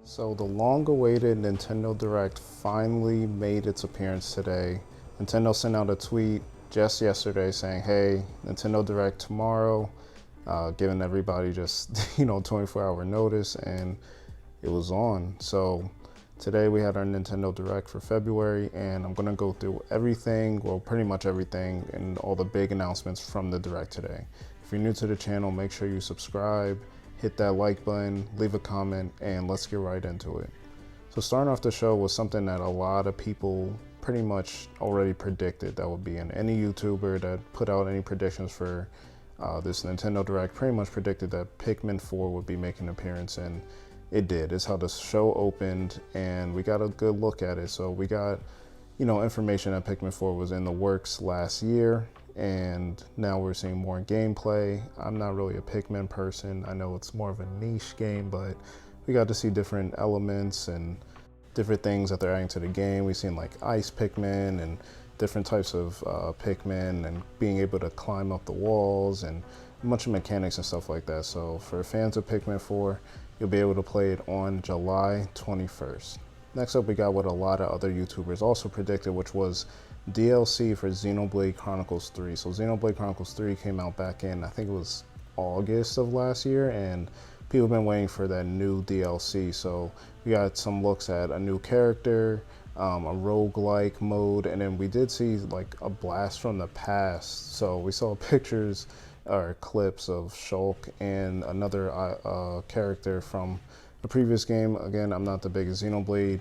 So the long-awaited Nintendo Direct finally made its appearance today. Nintendo sent out a tweet just yesterday saying, hey, Nintendo Direct tomorrow, giving everybody just, 24-hour notice, and it was on. So today we had our Nintendo Direct for February, and I'm gonna go through everything, well, pretty much everything, and all the big announcements from the Direct today. If you're new to the channel, make sure you subscribe, hit that like button, leave a comment, and let's get right into it. So starting off the show was something that a lot of people pretty much already predicted that would be in. Any YouTuber that put out any predictions for this Nintendo Direct pretty much predicted that Pikmin 4 would be making an appearance, and it did. It's how the show opened, and we got a good look at it. So we got, information that Pikmin 4 was in the works last year, and now we're seeing more gameplay. I'm not really a Pikmin person. I know it's more of a niche game, but we got to see different elements and different things that they're adding to the game. We've seen like ice Pikmin and different types of Pikmin and being able to climb up the walls and a bunch of mechanics and stuff like that. So for fans of Pikmin 4, you'll be able to play it on July 21st. Next up, we got what a lot of other YouTubers also predicted, which was DLC for Xenoblade Chronicles 3. So Xenoblade Chronicles 3 came out back in, I think it was August of last year, and people have been waiting for that new DLC. So we got some looks at a new character, a roguelike mode, and then we did see like a blast from the past. So we saw pictures or clips of Shulk and another character from the previous game. Again, I'm not the biggest Xenoblade,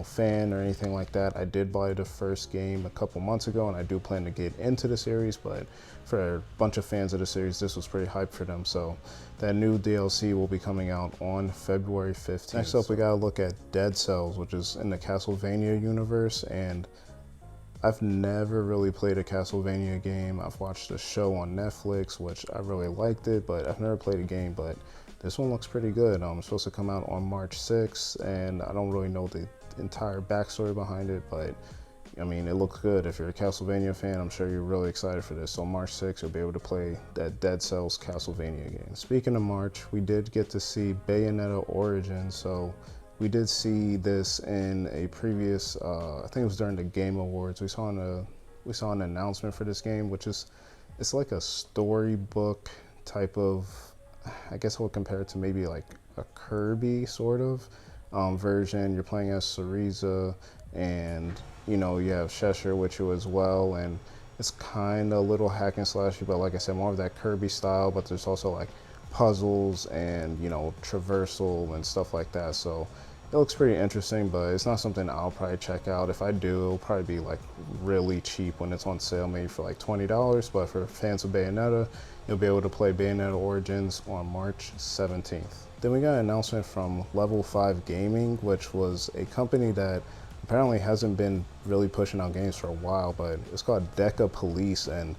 fan or anything like that. I did buy the first game a couple months ago, and I do plan to get into the series, but for a bunch of fans of the series, this was pretty hype for them. So that new DLC will be coming out on February 15th. Next up, we gotta look at Deadcells, which is in the Castlevania universe, and I've never really played a Castlevania game. I've watched a show on Netflix, which I really liked it, but I've never played a game. But this one looks pretty good. It's supposed to come out on March 6th, and I don't really know the entire backstory behind it, but I mean, it looks good. If you're a Castlevania fan, I'm sure you're really excited for this. So March 6th, you'll be able to play that Deadcells Castlevania game. Speaking of March, we did get to see Bayonetta Origins. So we did see this in a previous, I think it was during the Game Awards. We saw an announcement for this game, which is, it's like a storybook type of, I guess I would compare it to maybe like a Kirby sort of version. You're playing as Cereza, and you have Cheshire with you as well, and it's kind of a little hack and slashy, but like I said, more of that Kirby style, but there's also like puzzles and traversal and stuff like that. So it looks pretty interesting, but it's not something I'll probably check out. If I do, it'll probably be like really cheap when it's on sale, maybe for like $20. But for fans of Bayonetta, you'll be able to play Bayonetta Origins on March 17th. Then we got an announcement from Level 5 Gaming, which was a company that apparently hasn't been really pushing out games for a while, but it's called Deca Police. And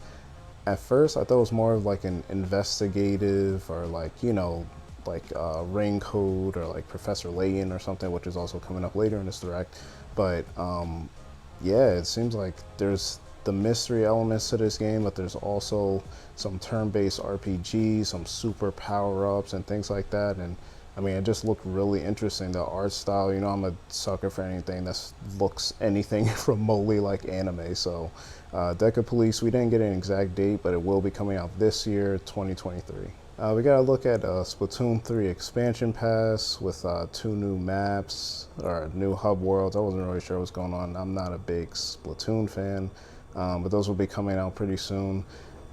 at first I thought it was more of like an investigative or like, Ring Code or like Professor Layton or something, which is also coming up later in this Direct. But yeah, it seems like there's the mystery elements to this game, but there's also some turn-based RPG, some super power-ups and things like that. And I mean, it just looked really interesting. The art style, I'm a sucker for anything that looks anything remotely like anime. So Deca Police, we didn't get an exact date, but it will be coming out this year, 2023. We gotta look at Splatoon 3 expansion pass with 2 new maps or new hub worlds. I wasn't really sure what's going on. I'm not a big Splatoon fan, but those will be coming out pretty soon.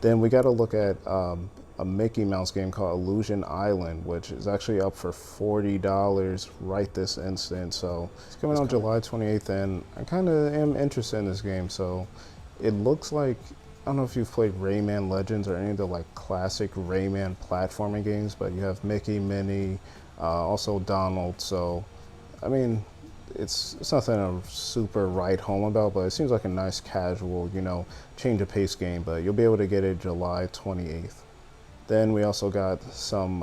Then we gotta look at a Mickey Mouse game called Illusion Island, which is actually up for $40 right this instant. So it's coming out July 28th, and I kind of am interested in this game. So it looks like, I don't know if you've played Rayman Legends or any of the like classic Rayman platforming games, but you have Mickey, Minnie, also Donald. So I mean, it's nothing to super write home about, but it seems like a nice casual, change of pace game. But you'll be able to get it July 28th. Then we also got some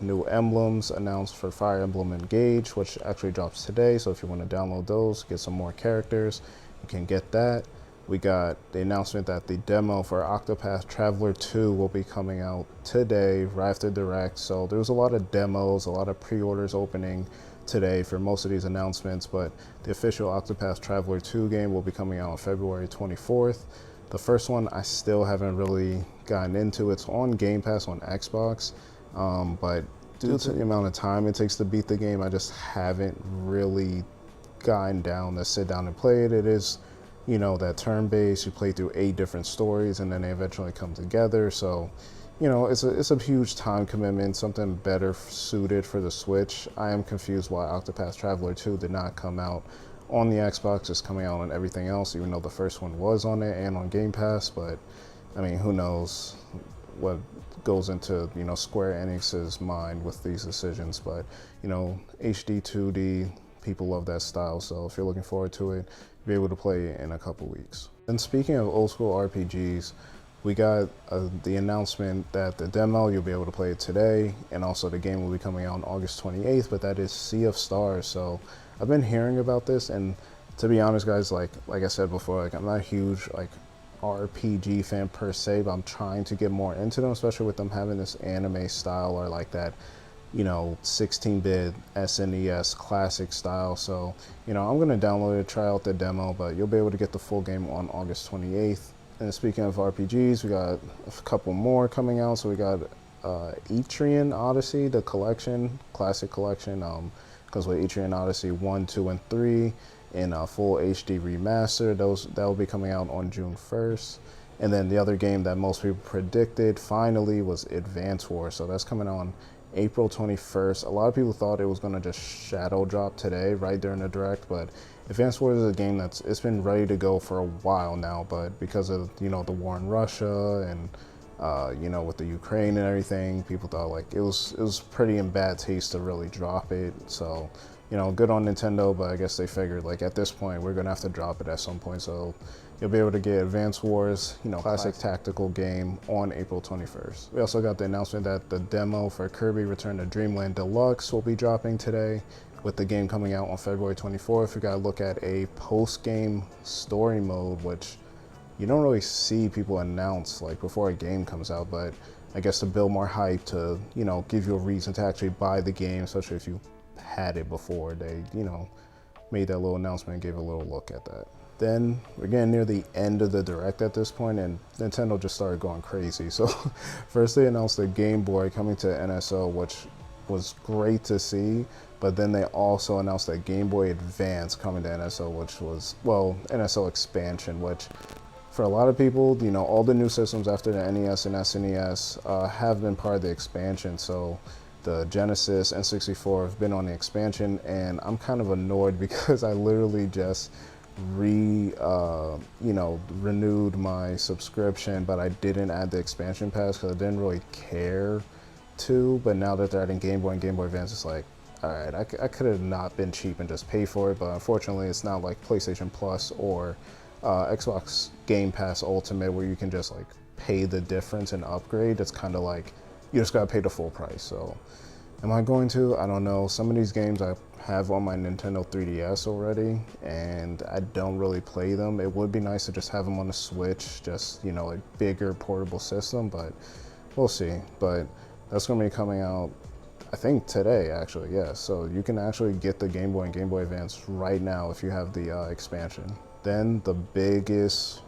new emblems announced for Fire Emblem Engage, which actually drops today. So if you want to download those, get some more characters, you can get that. We got the announcement that the demo for Octopath Traveller II will be coming out today, right after Direct. So there was a lot of demos, a lot of pre-orders opening today for most of these announcements, but the official Octopath Traveller 2 game will be coming out on February 24th. The first one I still haven't really gotten into. It's on Game Pass on Xbox, but due to the amount of time it takes to beat the game, I just haven't really gotten down to sit down and play it. It is, you know, that turn-based, you play through 8 different stories and then they eventually come together. So, you know, it's a huge time commitment, something better suited for the Switch. I am confused why Octopath Traveller 2 did not come out on the Xbox. It's coming out on everything else, even though the first one was on it and on Game Pass. But I mean, who knows what goes into, you know, Square Enix's mind with these decisions. But, you know, HD 2D, people love that style, so if you're looking forward to it, you'll be able to play it in a couple weeks. And speaking of old school RPGs, we got the announcement that the demo, you'll be able to play it today, and also the game will be coming out on August 28th, but that is Sea of Stars. So I've been hearing about this, and to be honest, guys, like I said before, like I'm not a huge like RPG fan per se, but I'm trying to get more into them, especially with them having this anime style or like that, you know, 16-bit SNES classic style. So, you know, I'm gonna download it, try out the demo, but you'll be able to get the full game on August 28th. And speaking of RPGs, we got a couple more coming out. So we got Eritrean Odyssey, the collection, classic collection, because with Eritrean Odyssey 1, 2, and 3 in a full HD remaster, that will be coming out on June 1st. And then the other game that most people predicted finally was Advance Wars. So that's coming on April 21st. A lot of people thought it was going to just shadow drop today, right during the direct, but Advance Wars is a game it's been ready to go for a while now, but because of, you know, the war in Russia and you know, with the Ukraine and everything, people thought like it was pretty in bad taste to really drop it. So, you know, good on Nintendo, but I guess they figured like at this point we're gonna have to drop it at some point. So you'll be able to get Advance Wars, you know, classic tactical game on April 21st. We also got the announcement that the demo for Kirby Return to Dreamland Deluxe will be dropping today, with the game coming out on February 24th. We gotta look at a post-game story mode, which you don't really see people announce like before a game comes out, but I guess to build more hype, to, you know, give you a reason to actually buy the game, especially if you had it before. They, you know, made that little announcement and gave a little look at that. Then we're getting near the end of the direct at this point, and Nintendo just started going crazy. So first they announced the Game Boy coming to NSO, which was great to see, but then they also announced that Game Boy Advance coming to NSO, which was, well, NSO expansion, which for a lot of people, you know, all the new systems after the NES and SNES have been part of the expansion. So the Genesis and 64 have been on the expansion, and I'm kind of annoyed because I literally just renewed my subscription, but I didn't add the expansion pass because I didn't really care to. But now that they're adding Game Boy and Game Boy Advance, it's like, all right, I could have not been cheap and just pay for it, but unfortunately it's not like PlayStation Plus or Xbox Game Pass Ultimate where you can just like pay the difference and upgrade. It's kind of like you just gotta pay the full price. So am I going to? I don't know. Some of these games I have on my Nintendo 3DS already, and I don't really play them. It would be nice to just have them on the Switch, just, you know, a bigger portable system, but we'll see. But that's gonna be coming out, I think today, actually, yeah. So you can actually get the Game Boy and Game Boy Advance right now if you have the expansion. Then the biggest,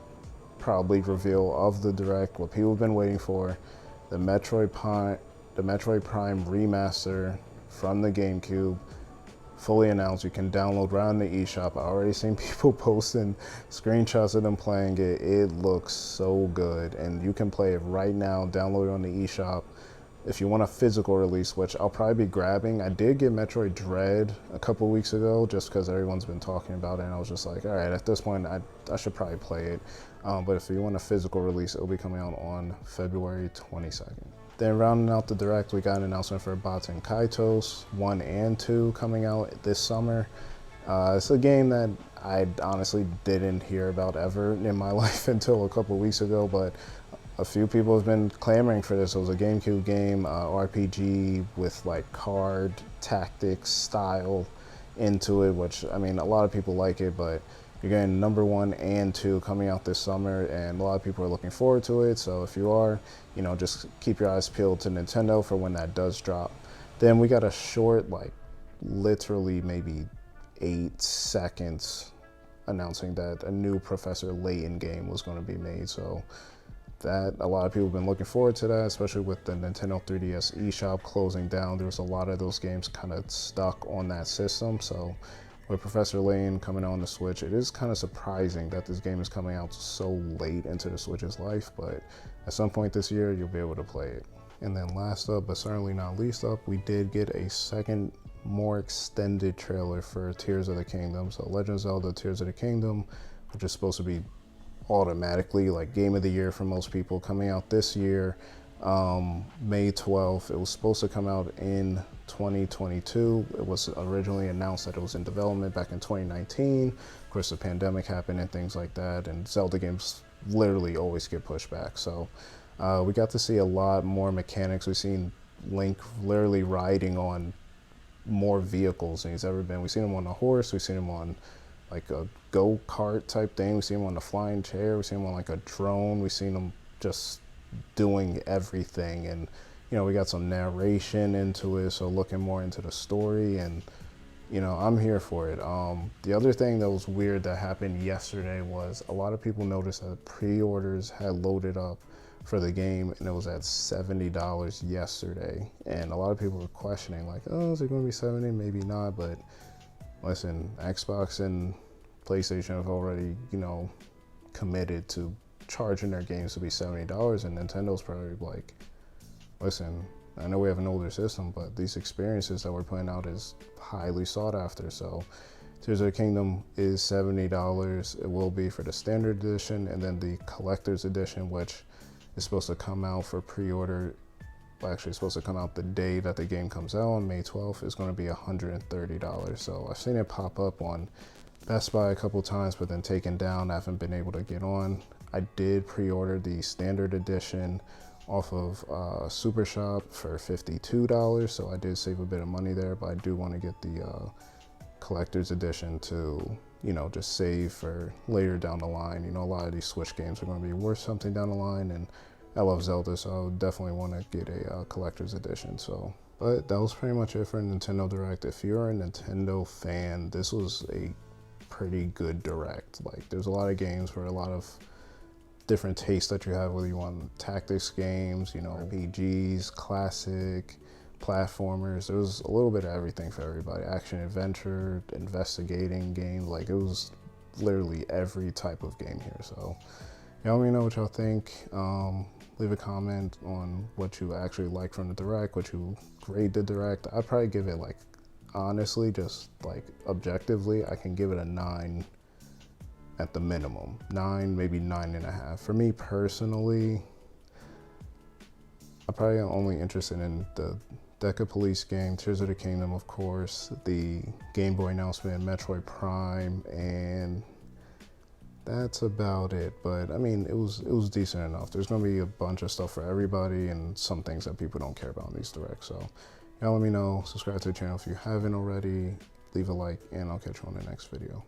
probably, reveal of the Direct, what people have been waiting for, the Metroid Prime Remaster from the GameCube, fully announced. You can download right on the eShop. I already seen people posting screenshots of them playing it. It looks so good, and you can play it right now, download it on the eShop. If you want a physical release, which I'll probably be grabbing, I did get Metroid Dread a couple weeks ago just because everyone's been talking about it, and I was just like, all right, at this point, I should probably play it. But if you want a physical release, it'll be coming out on February 22nd. Then rounding out the Direct, we got an announcement for Baten Kaitos 1 and 2 coming out this summer. It's a game that I honestly didn't hear about ever in my life until a couple weeks ago, but a few people have been clamoring for this. It was a GameCube game, RPG with like card tactics style into it, which, I mean, a lot of people like it, but you're getting number 1 and 2 coming out this summer, and a lot of people are looking forward to it. So if you are, you know, just keep your eyes peeled to Nintendo for when that does drop. Then we got a short, like, literally maybe 8 seconds announcing that a new Professor Layton game was going to be made. So that a lot of people have been looking forward to that, especially with the Nintendo 3DS eShop closing down. There was a lot of those games kind of stuck on that system. So with Professor Layton coming out on the Switch, it is kind of surprising that this game is coming out so late into the Switch's life, but at some point this year, you'll be able to play it. And then last up, but certainly not least up, we did get a second, more extended trailer for Tears of the Kingdom. So Legend of Zelda Tears of the Kingdom, which is supposed to be automatically like Game of the Year for most people, coming out this year, May 12th. It was supposed to come out in 2022. It was originally announced that it was in development back in 2019. Of course, the pandemic happened and things like that, and Zelda games literally always get pushed back. So we got to see a lot more mechanics. We've seen Link literally riding on more vehicles than he's ever been. We've seen him on a horse, we've seen him on like a go-kart type thing, we've seen him on a flying chair, we've seen him on like a drone, we've seen him just doing everything. And you know, we got some narration into it, so looking more into the story, and you know, I'm here for it. The other thing that was weird that happened yesterday was a lot of people noticed that pre-orders had loaded up for the game, and it was at $70 yesterday. And a lot of people were questioning, like, oh, is it going to be 70? Maybe not. But listen, Xbox and PlayStation have already, you know, committed to charging their games to be $70, and Nintendo's probably like, listen, I know we have an older system, but these experiences that we're putting out is highly sought after. So Tears of the Kingdom is $70. It will be for the standard edition, and then the collector's edition, which is supposed to come out for pre-order. Well, actually, it's supposed to come out the day that the game comes out on May 12th. Is going to be $130. So I've seen it pop up on Best Buy a couple times, but then taken down. I haven't been able to get on. I did pre-order the standard edition off of Super Shop for $52, so I did save a bit of money there, but I do want to get the collector's edition to, you know, just save for later down the line. You know, a lot of these Switch games are going to be worth something down the line, and I love Zelda, so I definitely want to get a collector's edition. So, but that was pretty much it for Nintendo Direct. If you're a Nintendo fan, this was a pretty good Direct. Like, there's a lot of games for a lot of different tastes that you have, whether you want tactics games, you know, RPGs, classic, platformers. There was a little bit of everything for everybody. Action, adventure, investigating games. Like, it was literally every type of game here. So y'all let me know what y'all think. Leave a comment on what you actually like from the Direct, what you grade the Direct. I'd probably give it, like, honestly, just like objectively, I can give it a 9 at the minimum. 9, maybe 9.5. For me personally, I'm probably only interested in the Deca Police game, Tears of the Kingdom, of course, the Gameboy announcement, Metroid Prime, and that's about it. But I mean, it was decent enough. There's gonna be a bunch of stuff for everybody and some things that people don't care about in these Directs. So y'all let me know, subscribe to the channel if you haven't already, leave a like, and I'll catch you on the next video.